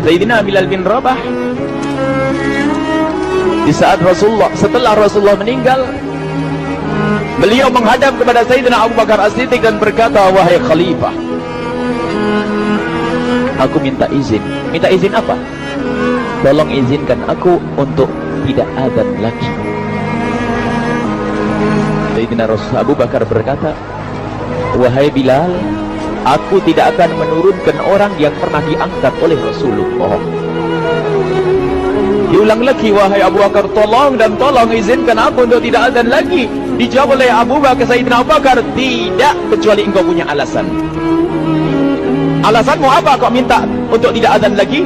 Sayyidina Bilal bin Rabah, di saat setelah Rasulullah meninggal, beliau menghadap kepada Sayyidina Abu Bakar As-Siddiq dan berkata, wahai khalifah, aku minta izin. Minta izin apa? Tolong izinkan aku untuk tidak adzan lagi. Sayyidina Abu Bakar berkata, wahai Bilal, aku tidak akan menurunkan orang yang pernah diangkat oleh Rasulullah. Diulang lagi, wahai Abu Bakar, tolong dan tolong izinkan aku untuk tidak adzan lagi. Dijawab oleh Abu Bakar, Sayyidina Abu Bakar, tidak, kecuali engkau punya alasan. Alasanmu apa kau minta untuk tidak adzan lagi?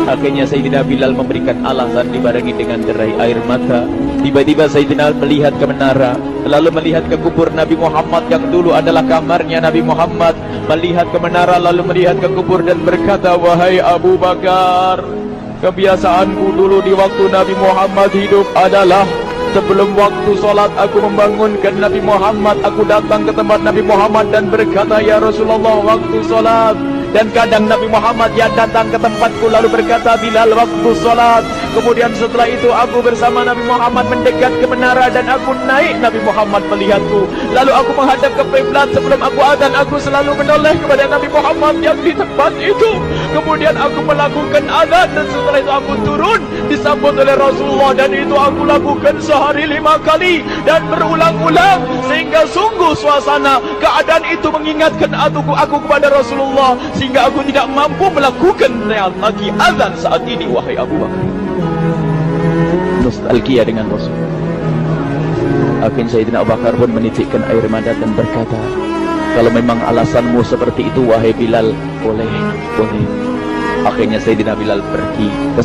Akhirnya Sayyidina Bilal memberikan alasan dibarengi dengan derai air mata. Tiba-tiba Sayyidina melihat ke menara, lalu melihat ke kubur Nabi Muhammad yang dulu adalah kamarnya Nabi Muhammad. Melihat ke menara, lalu melihat ke kubur dan berkata, wahai Abu Bakar, kebiasaanku dulu di waktu Nabi Muhammad hidup adalah sebelum waktu solat aku membangunkan Nabi Muhammad. Aku datang ke tempat Nabi Muhammad dan berkata, ya Rasulullah, waktu solat. Dan kadang Nabi Muhammad yang datang ke tempatku lalu berkata, Bilal, waktu solat. Kemudian setelah itu aku bersama Nabi Muhammad mendekat ke menara dan aku naik. Nabi Muhammad melihatku, lalu aku menghadap ke kiblat. Sebelum aku adzan, aku selalu menoleh kepada Nabi Muhammad yang di tempat itu. Kemudian aku melakukan adzan dan setelah itu aku turun disambut oleh Rasulullah, dan itu aku lakukan sehari 5 kali dan berulang-ulang, sehingga sungguh suasana keadaan itu mengingatkan aku kepada Rasulullah, sehingga aku tidak mampu melakukan lagi azan saat ini. Wahai Abu Bakar, nostalgia dengan Rasul. Akhirnya Sayyidina Abu Bakar pun menitikkan air mata dan berkata, kalau memang alasanmu seperti itu wahai Bilal, boleh. Akhirnya Sayyidina Bilal pergi ke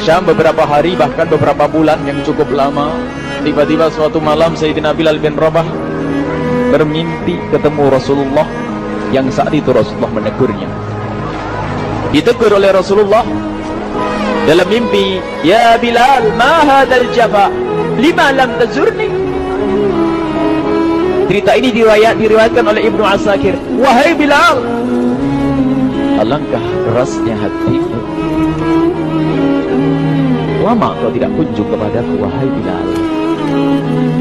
Syam beberapa hari, bahkan beberapa bulan yang cukup lama. Tiba-tiba suatu malam Sayyidina Bilal bin Rabah bermimpi ketemu Rasulullah, yang saat itu Rasulullah menegurnya. Ditegur oleh Rasulullah dalam mimpi, ya Bilal, ma hadzal jafa, lima lam tazurni. Cerita ini diriwayatkan oleh Ibnu Asakir. Wahai Bilal, alangkah kerasnya hatimu, lama kau tidak kunjung kepadaku wahai Bilal.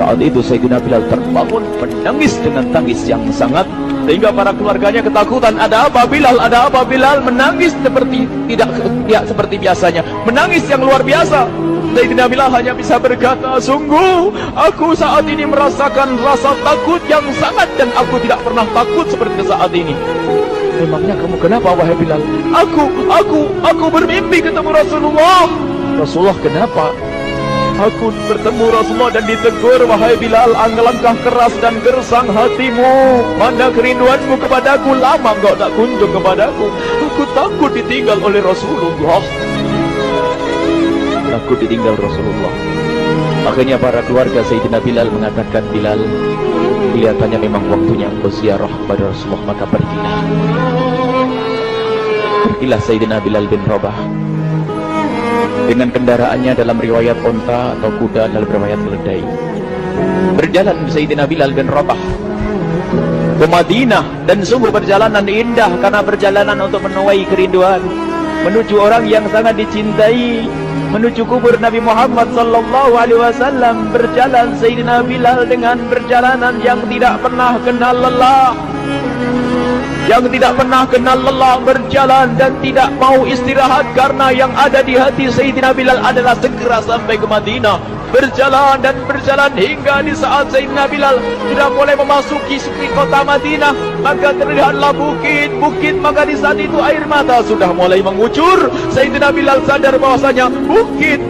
Saat itu Sayyidina Bilal terbangun menangis dengan tangis yang sangat, sehingga para keluarganya ketakutan. Ada apa Bilal? Ada apa Bilal? Menangis seperti tidak seperti biasanya, menangis yang luar biasa. Sayyidina Bilal hanya bisa berkata, sungguh aku saat ini merasakan rasa takut yang sangat, dan aku tidak pernah takut seperti saat ini. Memangnya kamu kenapa wahai Bilal? Aku bermimpi ketemu Rasulullah. Rasulullah, kenapa? Aku bertemu Rasulullah dan ditegur, wahai Bilal, alangkah keras dan gersang hatimu, mana kerinduanmu kepadaku, lama engkau tak kunjung kepadaku. Aku takut ditinggal oleh Rasulullah. Takut ditinggal Rasulullah. Akhirnya para keluarga Sayyidina Bilal mengatakan, Bilal, kelihatannya memang waktunya engkau ziarah kepada Rasulullah, maka pergilah. Pergilah Sayyidina Bilal bin Rabah dengan kendaraannya, dalam riwayat onta atau kuda, dalam riwayat keledai. Berjalan Sayyidina Bilal bin Rabah ke Madinah, dan sungguh perjalanan indah karena perjalanan untuk menuai kerinduan, menuju orang yang sangat dicintai, menuju kubur Nabi Muhammad sallallahu alaihi wasallam. Berjalan Sayyidina Bilal dengan perjalanan yang tidak pernah kenal lelah, berjalan dan tidak mau istirahat, karena yang ada di hati Sayyidina Bilal adalah segera sampai ke Madinah. Berjalan dan berjalan hingga di saat Sayyidina Bilal sudah mulai memasuki kota Madinah, maka terlihatlah bukit, maka di saat itu air mata sudah mulai mengucur. Sayyidina Bilal sadar bahwasanya bukit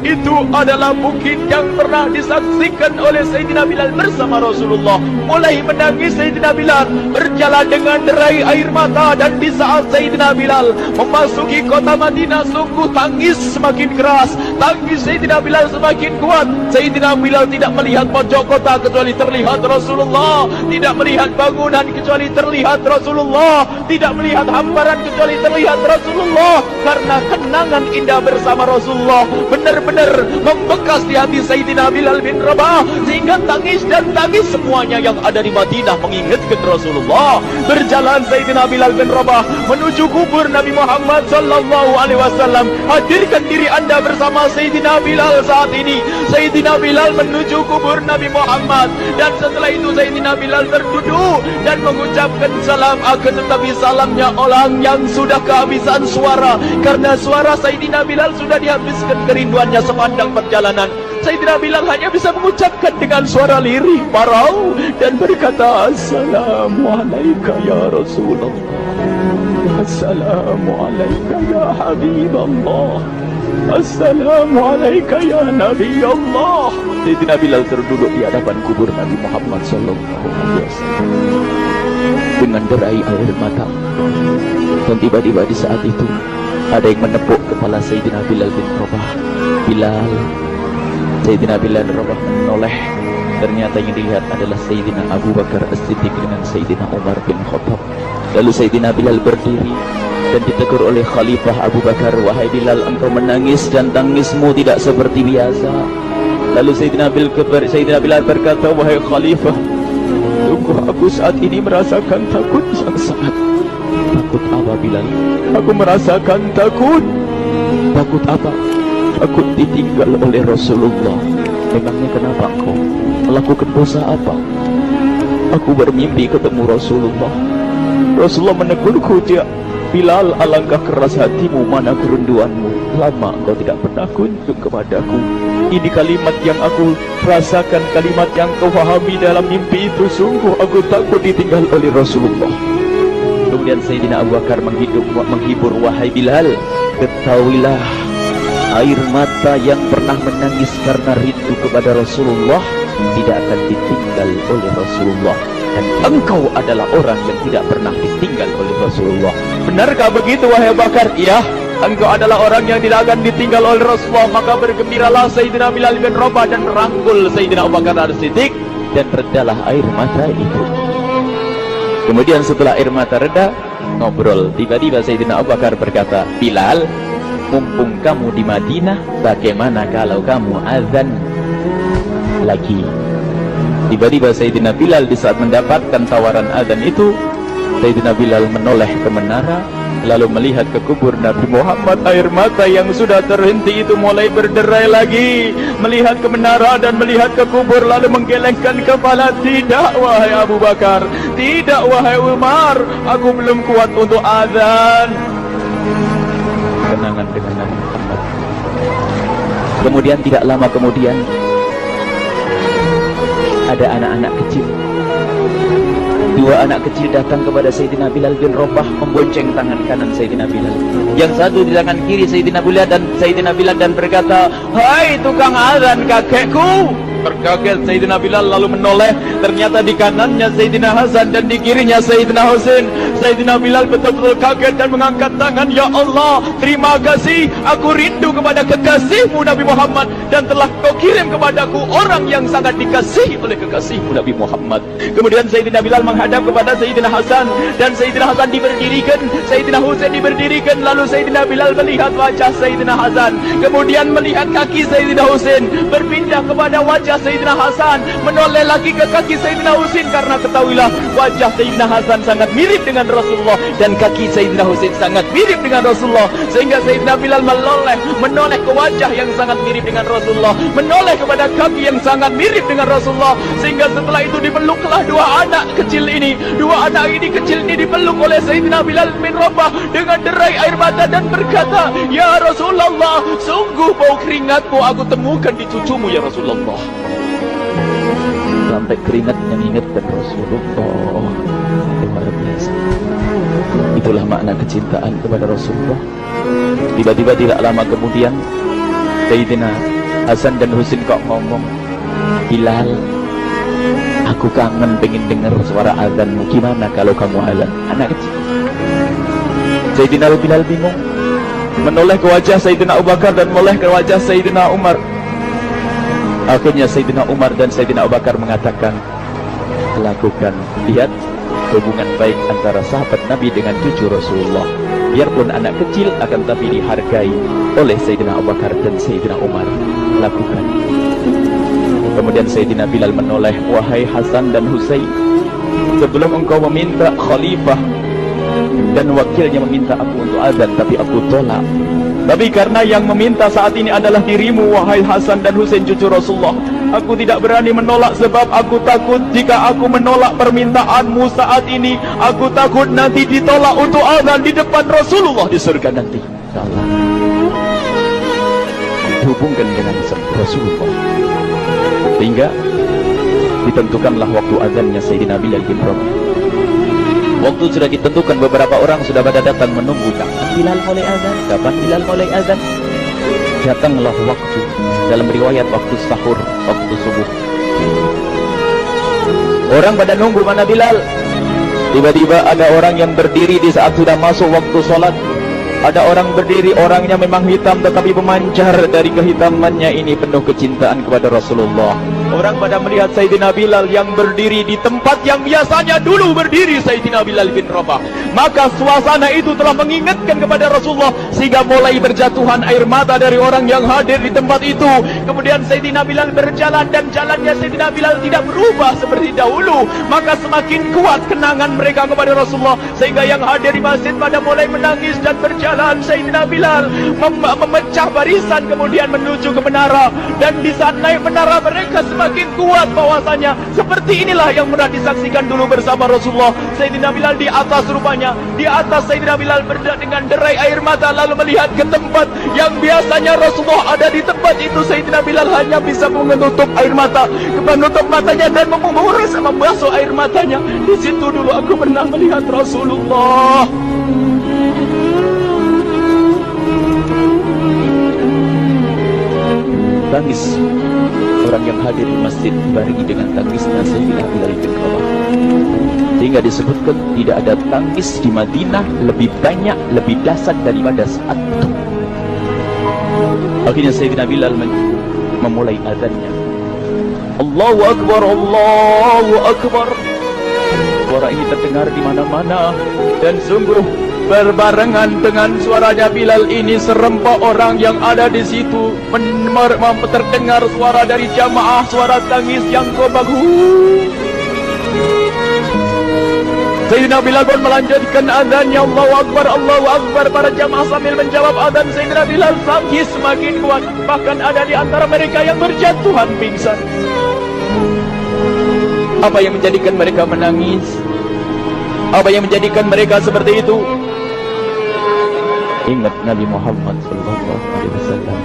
itu adalah bukit yang pernah disaksikan oleh Sayyidina Bilal bersama Rasulullah. Mulai menangis Sayyidina Bilal, berjalan dengan derai air mata, dan di saat Sayyidina Bilal memasuki kota Madinah, sungguh tangis semakin keras, tangis Sayyidina Bilal semakin semakin kuat. Sayyidina Bilal tidak melihat pojok kota kecuali terlihat Rasulullah, tidak melihat bangunan kecuali terlihat Rasulullah, tidak melihat hamparan kecuali terlihat Rasulullah. Karena kenangan indah bersama Rasulullah benar-benar membekas di hati Sayyidina Bilal bin Rabah, sehingga tangis dan tangis semuanya yang ada di Madinah mengingatkan Rasulullah. Berjalan Sayyidina Bilal bin Rabah menuju kubur Nabi Muhammad sallallahu alaihi wasallam. Hadirkan diri anda bersama Sayyidina Bilal saat ini. Sayyidina Bilal menuju kubur Nabi Muhammad, dan setelah itu Sayyidina Bilal berduduk dan mengucapkan salam. Akan tetapi salamnya orang yang sudah kehabisan suara, karena suara Sayyidina Bilal sudah dihabiskan kerinduannya sepanjang perjalanan. Sayyidina Bilal hanya bisa mengucapkan dengan suara lirih parau dan berkata, Assalamualaikum ya Rasulullah, Assalamualaikum ya Habiballah, Assalamualaikum ya Nabi Allah. Sayyidina Bilal terduduk di hadapan kubur Nabi Muhammad sallallahu alaihi wasallam dengan derai air mata. Dan tiba-tiba di saat itu ada yang menepuk kepala Sayyidina Bilal bin Rabah. Bilal. Sayyidina Bilal bin Rabah menoleh. Ternyata yang dilihat adalah Sayyidina Abu Bakar As-Siddiq dengan Sayyidina Umar bin Khattab. Lalu Sayyidina Bilal berdiri dan ditegur oleh Khalifah Abu Bakar, wahai Bilal, engkau menangis dan tangismu tidak seperti biasa. Lalu Sayyidina Bilal berkata, wahai Khalifah, sungguh aku saat ini merasakan takut yang sangat. Takut apa Bilal? Aku merasakan takut. Takut apa? Takut ditinggal oleh Rasulullah. Memangnya kenapa engkau melakukan dosa apa? Aku bermimpi ketemu Rasulullah. Rasulullah menegurku, dia, Bilal, alangkah keras hatimu, mana kerinduanmu. Lama engkau tidak pernah kunjung kepadaku. Ini kalimat yang aku rasakan, kalimat yang kau fahami dalam mimpi itu. Sungguh aku takut ditinggal oleh Rasulullah. Kemudian Sayyidina Abu Bakar menghibur, wahai Bilal, ketahuilah, air mata yang pernah menangis karena rindu kepada Rasulullah tidak akan ditinggal oleh Rasulullah. Dan engkau adalah orang yang tidak pernah ditinggal oleh Rasulullah. Benarkah begitu wahai Bakar? Iya, engkau adalah orang yang tidak akan ditinggal oleh Rasulullah. Maka bergembiralah Sayyidina Bilal bin Rabah dan merangkul Sayyidina Abu Bakar As-Siddiq, dan redalah air mata itu. Kemudian setelah air mata reda, ngobrol. Tiba-tiba Sayyidina Abu Bakar berkata, Bilal, mumpung kamu di Madinah, bagaimana kalau kamu azan lagi? Tiba-tiba Sayyidina Bilal di saat mendapatkan tawaran azan itu, Sayyidina Bilal menoleh ke menara, lalu melihat ke kubur Nabi Muhammad. Air mata yang sudah terhenti itu mulai berderai lagi. Melihat ke menara dan melihat ke kubur, lalu menggelengkan kepala. Tidak wahai Abu Bakar, tidak wahai Umar, aku belum kuat untuk azan. Kenangan dengan Nabi Muhammad. Kemudian tidak lama kemudian ada anak-anak kecil. Dua anak kecil datang kepada Sayyidina Bilal bin Rabah membonceng tangan kanan Sayyidina Bilal. Yang satu di tangan kiri Sayyidina Bilal dan berkata, hai tukang azan kakekku. Terkaget Sayyidina Bilal lalu menoleh. Ternyata di kanannya Sayyidina Hasan dan di kirinya Sayyidina Husain. Sayyidina Bilal betul-betul kaget dan mengangkat tangan. Ya Allah, terima kasih, aku rindu kepada kekasihmu Nabi Muhammad, dan telah kau kirim kepadaku orang yang sangat dikasihi oleh kekasihmu Nabi Muhammad. Kemudian Sayyidina Bilal menghadap kepada Sayyidina Hasan, dan Sayyidina Hasan diberdirikan, Sayyidina Husain diberdirikan. Lalu Sayyidina Bilal melihat wajah Sayyidina Hasan, kemudian melihat kaki Sayyidina Husain, berpindah kepada wajah Sayyidina Hasan, menoleh lagi ke kaki Sayyidina Husain, karena ketahuilah wajah Sayyidina Hasan sangat mirip dengan Rasulullah dan kaki Sayyidina Husain sangat mirip dengan Rasulullah, sehingga Sayyidina Bilal menoleh ke wajah yang sangat mirip dengan Rasulullah, menoleh kepada kaki yang sangat mirip dengan Rasulullah, sehingga setelah itu dipeluklah dua anak kecil ini. Dua anak ini kecil ini dipeluk oleh Sayyidina Bilal bin Rabah dengan derai air mata dan berkata, ya Rasulullah, sungguh bau keringatmu aku temukan di cucumu ya Rasulullah. Sampai keringat mengingatkan Rasulullah. Luar biasa. Itulah makna kecintaan kepada Rasulullah. Tiba-tiba tidak lama kemudian Sayyidina Hasan dan Husain kok ngomong, Bilal, aku kangen pengen dengar suara azanmu. Gimana kalau kamu azan? Anak kecil. Sayyidina Bilal bingung, menoleh ke wajah Sayyidina Abu Bakar dan menoleh ke wajah Sayyidina Umar. Akhirnya Sayyidina Umar dan Sayyidina Abu Bakar mengatakan, lakukan, lihat hubungan baik antara sahabat Nabi dengan cucu Rasulullah. Biarpun anak kecil, akan tapi dihargai oleh Sayyidina Abu Bakar dan Sayyidina Umar. Lakukan. Kemudian Sayyidina Bilal menoleh, wahai Hasan dan Husain, sebelum engkau meminta khalifah dan wakilnya meminta aku untuk azan, tapi aku tolak. Tapi karena yang meminta saat ini adalah dirimu, wahai Hasan dan Husain cucu Rasulullah, aku tidak berani menolak, sebab aku takut jika aku menolak permintaanmu saat ini, aku takut nanti ditolak untuk azan di depan Rasulullah di surga nanti. Salah. Hubungkan dengan Rasulullah, sehingga ditentukanlah waktu azannya Sayyidina Bilal bin Rabah. Waktu sudah ditentukan, beberapa orang sudah pada datang menunggu, kapan Bilal mulai azan, kapan Bilal mulai azan. Datanglah waktu, dalam riwayat waktu sahur, waktu subuh. Orang pada nunggu mana Bilal. Tiba-tiba ada orang yang berdiri di saat sudah masuk waktu sholat. Ada orang berdiri, orangnya memang hitam tetapi memancar dari kehitamannya ini penuh kecintaan kepada Rasulullah. Orang pada melihat Sayyidina Bilal yang berdiri di tempat yang biasanya dulu berdiri Sayyidina Bilal bin Rabah. Maka suasana itu telah mengingatkan kepada Rasulullah, sehingga mulai berjatuhan air mata dari orang yang hadir di tempat itu. Kemudian Sayyidina Bilal berjalan, dan jalannya Sayyidina Bilal tidak berubah seperti dahulu. Maka semakin kuat kenangan mereka kepada Rasulullah, sehingga yang hadir di masjid pada mulai menangis dan berjalan. Sayyidina Bilal memecah barisan kemudian menuju ke menara, dan di saat naik menara mereka semakin kuat bahwasanya seperti inilah yang pernah disaksikan dulu bersama Rasulullah. Sayyidina Bilal di atas, rupanya di atas Sayyidina Bilal dengan derai air mata, lalu melihat ke tempat yang biasanya Rasulullah ada di tempat itu. Sayyidina Bilal hanya bisa menutup air mata, menutup matanya dan membasuh air matanya. Di situ dulu aku pernah melihat Rasulullah. Tangis orang yang hadir di masjid dibarengi dengan tangisnya Sayyidina Bilal bin Rabah, sehingga disebutkan tidak ada tangis di Madinah lebih banyak, lebih dahsyat daripada saat itu. Akhirnya Sayyidina Bilal memulai azannya. Allahu Akbar, Allahu Akbar. Suara ini terdengar di mana-mana, dan sungguh berbarengan dengan suaranya Bilal ini serempak orang yang ada di situ terdengar suara dari jamaah, suara tangis yang kobagu. Sayyidina Bilal pun melanjutkan azannya, Allahu Akbar, Allahu Akbar. Para jamaah sambil menjawab azan Sayyidina Bilal, tangis semakin kuat. Bahkan ada di antara mereka yang berjatuhan pingsan. Apa yang menjadikan mereka menangis? Apa yang menjadikan mereka seperti itu? Ingat Nabi Muhammad SAW.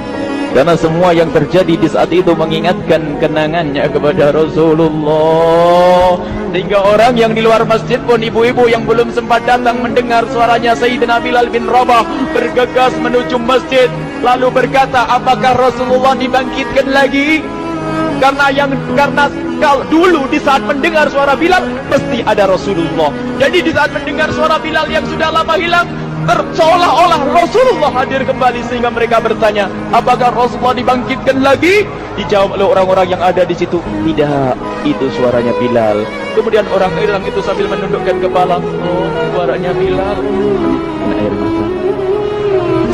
Karena semua yang terjadi di saat itu mengingatkan kenangannya kepada Rasulullah. Sehingga orang yang di luar masjid pun, ibu-ibu yang belum sempat datang mendengar suaranya Sayyidina Bilal bin Rabah, bergegas menuju masjid, lalu berkata, apakah Rasulullah dibangkitkan lagi? Karena kalau dulu di saat mendengar suara Bilal pasti ada Rasulullah. Jadi di saat mendengar suara Bilal yang sudah lama hilang, seolah-olah Rasulullah hadir kembali, sehingga mereka bertanya, apakah Rasulullah dibangkitkan lagi? Dijawab oleh orang-orang yang ada di situ, tidak, itu suaranya Bilal. Kemudian orang-orang itu sambil menundukkan kepala, oh, suaranya Bilal. Air mata.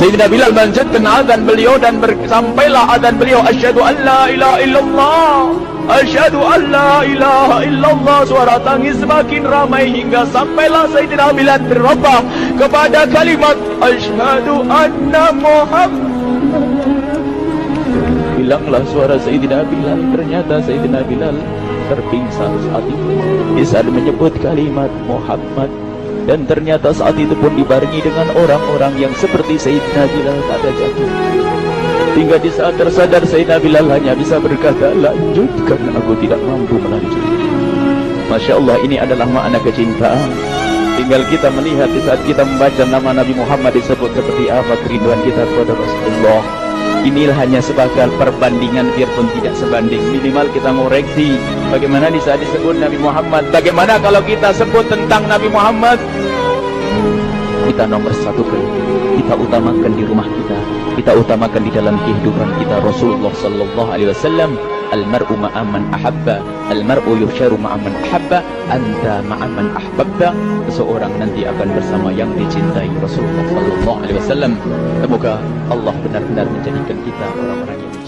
Sayyidina Bilal melanjutkan azan beliau, dan sampailah azan beliau, asyhadu an la ilaha illallah, asyhadu an la ilaha illallah. Suara tangis semakin ramai hingga sampailah Sayyidina Bilal bin Rabah kepada kalimat asyhadu anna Muhammad. Hilanglah suara Sayyidina Bilal. Ternyata Sayyidina Bilal terpingsan saat itu di saat menyebut kalimat Muhammad. Dan ternyata saat itu pun dibarengi dengan orang-orang yang seperti Sayyidina Bilal pada jatuh. Hingga di saat tersadar Sayyidina Bilal hanya bisa berkata, lanjutkan, aku tidak mampu melanjutkan. Masya Allah, ini adalah makna kecintaan. Tinggal kita melihat di saat kita membaca nama Nabi Muhammad disebut seperti apa kerinduan kita kepada Rasulullah. Inilah hanya sebagai perbandingan, biarpun tidak sebanding. Minimal kita ngoreksi bagaimana di saat disebut Nabi Muhammad. Bagaimana kalau kita sebut tentang Nabi Muhammad? Kita nomor satukan, kita utamakan di rumah kita, kita utamakan di dalam kehidupan kita Rasulullah Sallallahu Alaihi Wasallam. Al-mar'u ma'aman ahabba, al-mar'u yuhsyaru ma'aman ahabba, anta ma'aman ahbabta. Seseorang nanti akan bersama yang dicintai Rasulullah sallallahu alaihi wasallam. Semoga Allah benar-benar menjadikan kita orang-orang yang